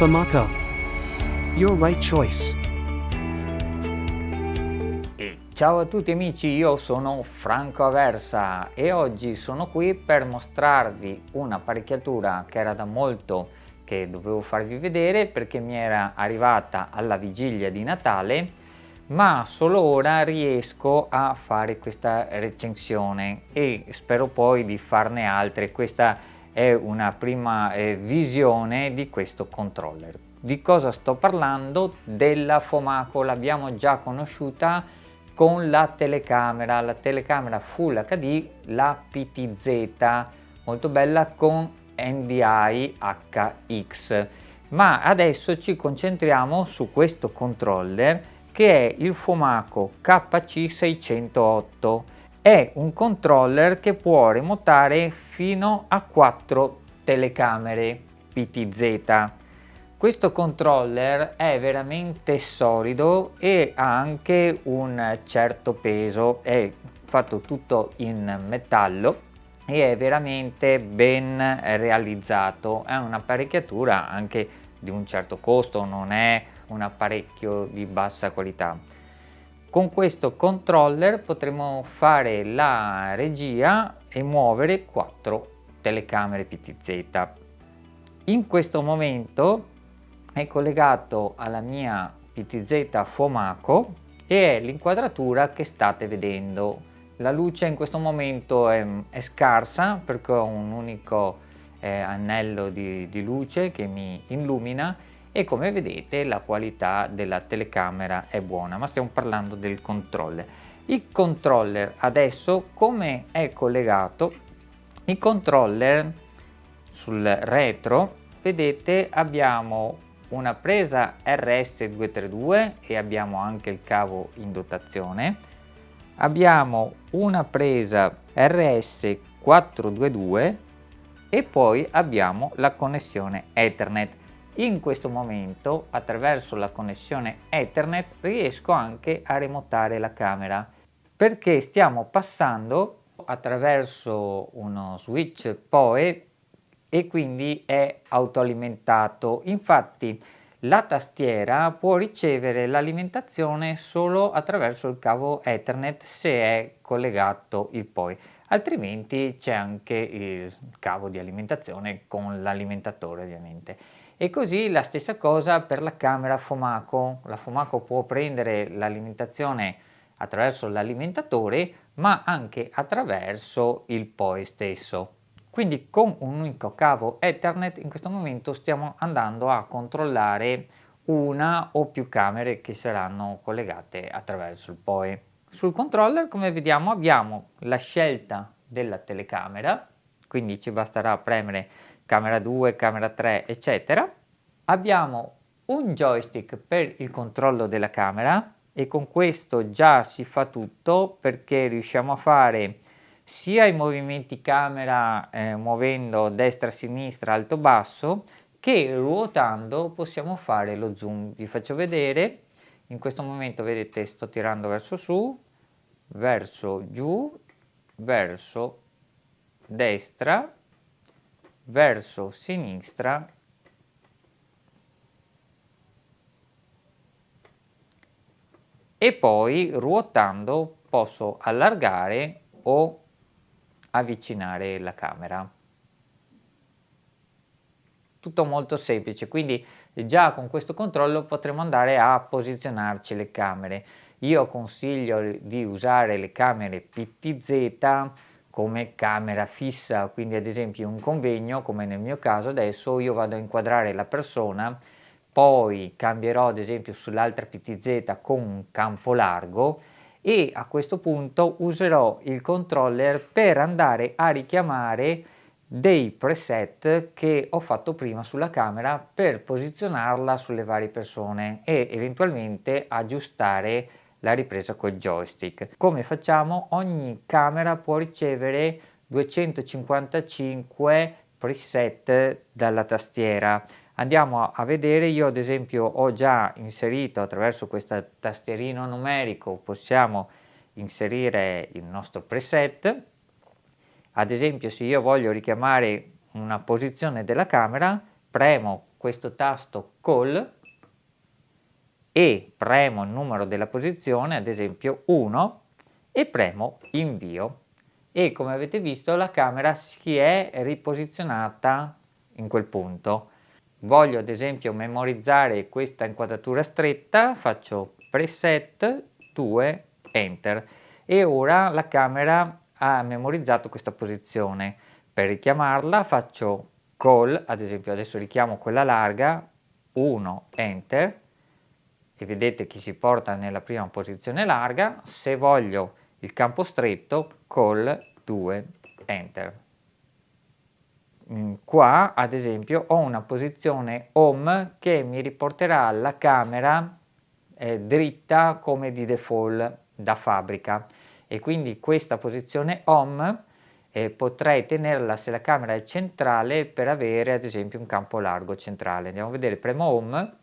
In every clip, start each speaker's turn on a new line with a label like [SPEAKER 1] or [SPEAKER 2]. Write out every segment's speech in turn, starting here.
[SPEAKER 1] Famaco. Your right choice.
[SPEAKER 2] E ciao a tutti amici, io sono Franco Aversa e oggi sono qui per mostrarvi un'apparecchiatura che era da molto che dovevo farvi vedere perché mi era arrivata alla vigilia di Natale, ma solo ora riesco a fare questa recensione e spero poi di farne altre. Questa è una prima visione di questo controller. Di cosa sto parlando? Della Fomaco, l'abbiamo già conosciuta con la telecamera Full HD, la PTZ, molto bella con NDI HX. Ma adesso ci concentriamo su questo controller che è il Fomaco KC608. È un controller che può remotare fino a 4 telecamere PTZ. Questo controller è veramente solido e ha anche un certo peso, è fatto tutto in metallo e è veramente ben realizzato. È un'apparecchiatura anche di un certo costo, non è un apparecchio di bassa qualità. Con questo controller potremo fare la regia e muovere 4 telecamere PTZ. In questo momento è collegato alla mia PTZ Fomaco e è l'inquadratura che state vedendo. La luce in questo momento è scarsa perché ho un unico anello di luce che mi illumina e come vedete la qualità della telecamera è buona, ma stiamo parlando del controller. Il controller adesso come è collegato? Il controller sul retro vedete abbiamo una presa RS232 e abbiamo anche il cavo in dotazione, abbiamo una presa RS422 e poi abbiamo la connessione Ethernet. In questo momento attraverso la connessione Ethernet riesco anche a remotare la camera perché stiamo passando attraverso uno switch PoE e quindi è autoalimentato. Infatti la tastiera può ricevere l'alimentazione solo attraverso il cavo Ethernet se è collegato il PoE, altrimenti c'è anche il cavo di alimentazione con l'alimentatore ovviamente. E così la stessa cosa per la camera Fomaco. La Fomaco può prendere l'alimentazione attraverso l'alimentatore ma anche attraverso il PoE stesso. Quindi con un unico cavo Ethernet in questo momento stiamo andando a controllare una o più camere che saranno collegate attraverso il PoE. Sul controller come vediamo abbiamo la scelta della telecamera, quindi ci basterà premere camera 2, camera 3 eccetera. Abbiamo un joystick per il controllo della camera e con questo già si fa tutto perché riusciamo a fare sia i movimenti camera muovendo destra sinistra alto basso che ruotando possiamo fare lo zoom. Vi faccio vedere, in questo momento vedete sto tirando verso su, verso giù, verso destra, verso sinistra e poi ruotando posso allargare o avvicinare la camera. Tutto molto semplice, quindi già con questo controllo potremo andare a posizionarci le camere. Io consiglio di usare le camere PTZ come camera fissa, quindi ad esempio un convegno come nel mio caso adesso io vado a inquadrare la persona, poi cambierò ad esempio sull'altra PTZ con un campo largo e a questo punto userò il controller per andare a richiamare dei preset che ho fatto prima sulla camera per posizionarla sulle varie persone e eventualmente aggiustare la ripresa col joystick. Come facciamo? Ogni camera può ricevere 255 preset dalla tastiera. Andiamo a vedere, io ad esempio ho già inserito attraverso questo tastierino numerico, possiamo inserire il nostro preset. Ad esempio se io voglio richiamare una posizione della camera, premo questo tasto Call e premo il numero della posizione, ad esempio 1, e premo Invio. E come avete visto la camera si è riposizionata in quel punto. Voglio ad esempio memorizzare questa inquadratura stretta, faccio Preset 2, Enter, e ora la camera ha memorizzato questa posizione. Per richiamarla faccio Call, ad esempio adesso richiamo quella larga, 1, Enter, e vedete che si porta nella prima posizione larga. Se voglio il campo stretto, Call 2, Enter. Qua ad esempio ho una posizione Home che mi riporterà la camera dritta come di default da fabbrica, e quindi questa posizione Home potrei tenerla se la camera è centrale per avere ad esempio un campo largo centrale. Andiamo a vedere, premo Home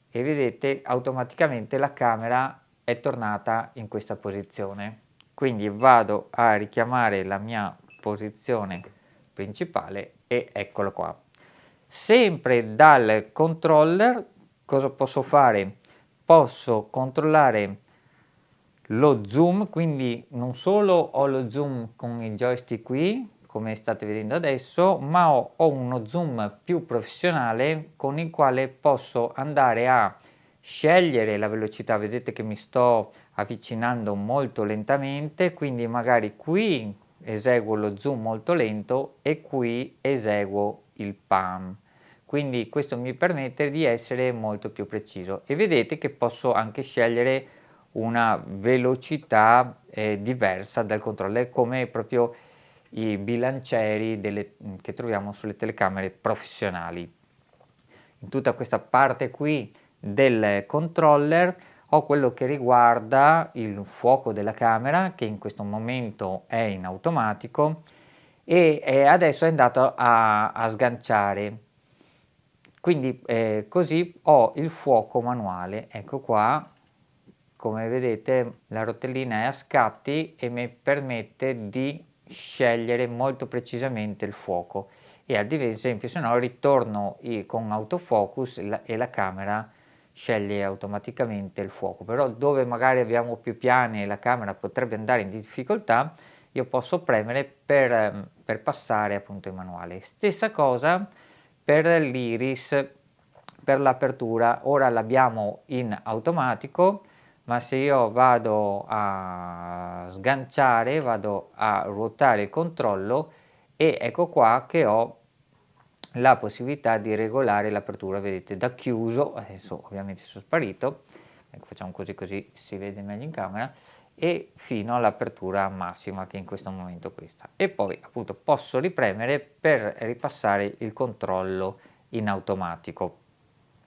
[SPEAKER 2] e vedete automaticamente la camera è tornata in questa posizione. Quindi vado a richiamare la mia posizione principale e eccolo qua. Sempre dal controller cosa posso fare? Posso controllare lo zoom, quindi non solo ho lo zoom con il joystick qui, come state vedendo adesso, ma ho uno zoom più professionale con il quale posso andare a scegliere la velocità. Vedete che mi sto avvicinando molto lentamente, quindi magari qui eseguo lo zoom molto lento e qui eseguo il pan. Quindi questo mi permette di essere molto più preciso, e vedete che posso anche scegliere una velocità diversa dal controller, come proprio i bilancieri che troviamo sulle telecamere professionali. In tutta questa parte qui del controller ho quello che riguarda il fuoco della camera, che in questo momento è in automatico, e adesso è andato a sganciare, quindi così ho il fuoco manuale. Ecco qua, come vedete la rotellina è a scatti e mi permette di scegliere molto precisamente il fuoco, e ad esempio se no ritorno con autofocus e la camera sceglie automaticamente il fuoco. Però dove magari abbiamo più piani e la camera potrebbe andare in difficoltà, io posso premere per passare appunto in manuale. Stessa cosa per l'iris, per l'apertura, ora l'abbiamo in automatico, ma se io vado a sganciare, vado a ruotare il controllo, e ecco qua che ho la possibilità di regolare l'apertura, vedete, da chiuso, adesso ovviamente sono sparito, ecco, facciamo così si vede meglio in camera, e fino all'apertura massima, che in questo momento è questa, e poi appunto posso ripremere per ripassare il controllo in automatico.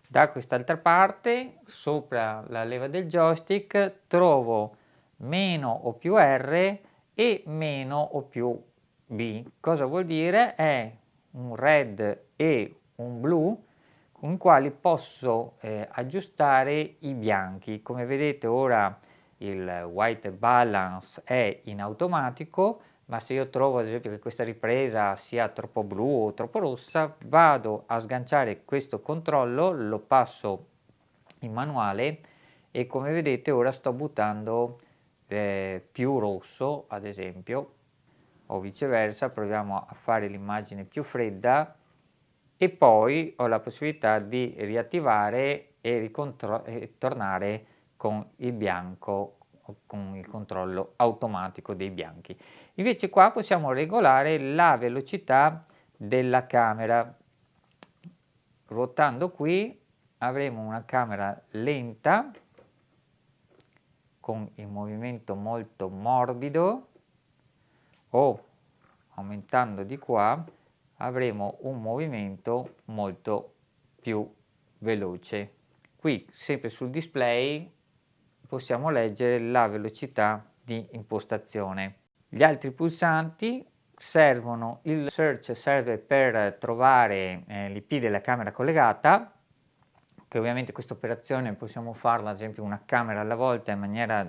[SPEAKER 2] Da quest'altra parte, sopra la leva del joystick, trovo meno o più R e meno o più B. Cosa vuol dire? È un red e un blu con i quali posso aggiustare i bianchi. Come vedete ora il white balance è in automatico, ma se io trovo ad esempio che questa ripresa sia troppo blu o troppo rossa, vado a sganciare questo controllo, lo passo in manuale, e come vedete ora sto buttando più rosso ad esempio, o viceversa. Proviamo a fare l'immagine più fredda e poi ho la possibilità di riattivare e tornare con il bianco, con il controllo automatico dei bianchi. Invece qua possiamo regolare la velocità della camera. Ruotando qui avremo una camera lenta con il movimento molto morbido, o aumentando di qua avremo un movimento molto più veloce. Qui sempre sul display possiamo leggere la velocità di impostazione. Gli altri pulsanti servono, il search serve per trovare l'IP della camera collegata, che ovviamente questa operazione possiamo farla ad esempio una camera alla volta in maniera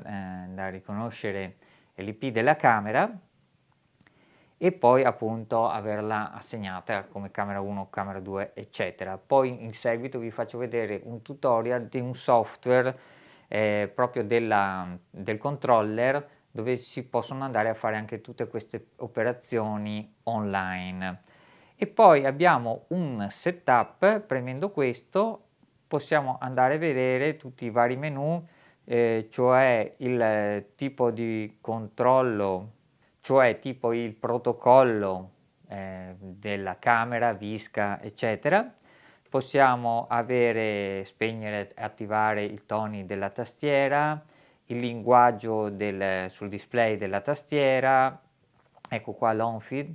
[SPEAKER 2] da riconoscere l'IP della camera, e poi appunto averla assegnata come camera 1, camera 2, eccetera. Poi in seguito vi faccio vedere un tutorial di un software proprio del controller, dove si possono andare a fare anche tutte queste operazioni online. E poi abbiamo un setup, premendo questo possiamo andare a vedere tutti i vari menu, cioè il tipo di controllo, cioè tipo il protocollo della camera, visca, eccetera. Possiamo avere, spegnere e attivare i toni della tastiera, il linguaggio sul display della tastiera, ecco qua l'on-feed,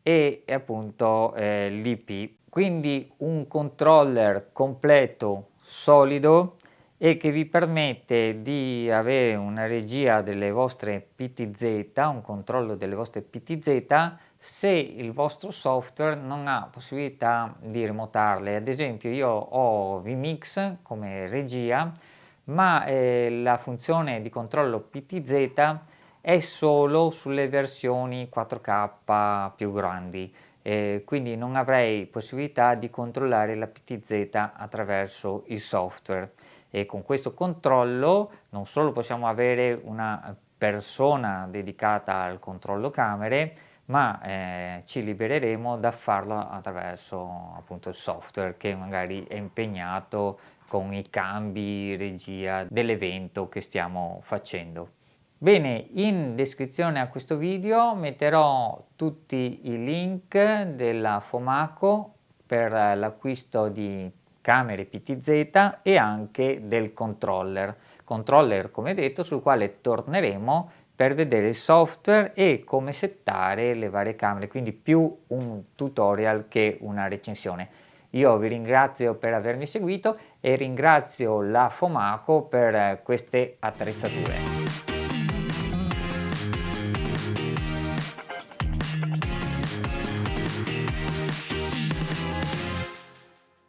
[SPEAKER 2] e appunto l'IP. Quindi un controller completo, solido, e che vi permette di avere una regia delle vostre PTZ, un controllo delle vostre PTZ, se il vostro software non ha possibilità di remotarle. Ad esempio io ho vMix come regia, ma la funzione di controllo PTZ è solo sulle versioni 4K più grandi, quindi non avrei possibilità di controllare la PTZ attraverso il software. E con questo controllo non solo possiamo avere una persona dedicata al controllo camere, ma ci libereremo da farlo attraverso appunto il software che magari è impegnato con i cambi regia dell'evento che stiamo facendo. Bene, in descrizione a questo video metterò tutti i link della Fomaco per l'acquisto di camere PTZ e anche del controller, come detto, sul quale torneremo per vedere il software e come settare le varie camere, quindi più un tutorial che una recensione. Io vi ringrazio per avermi seguito e ringrazio la Fomaco per queste attrezzature.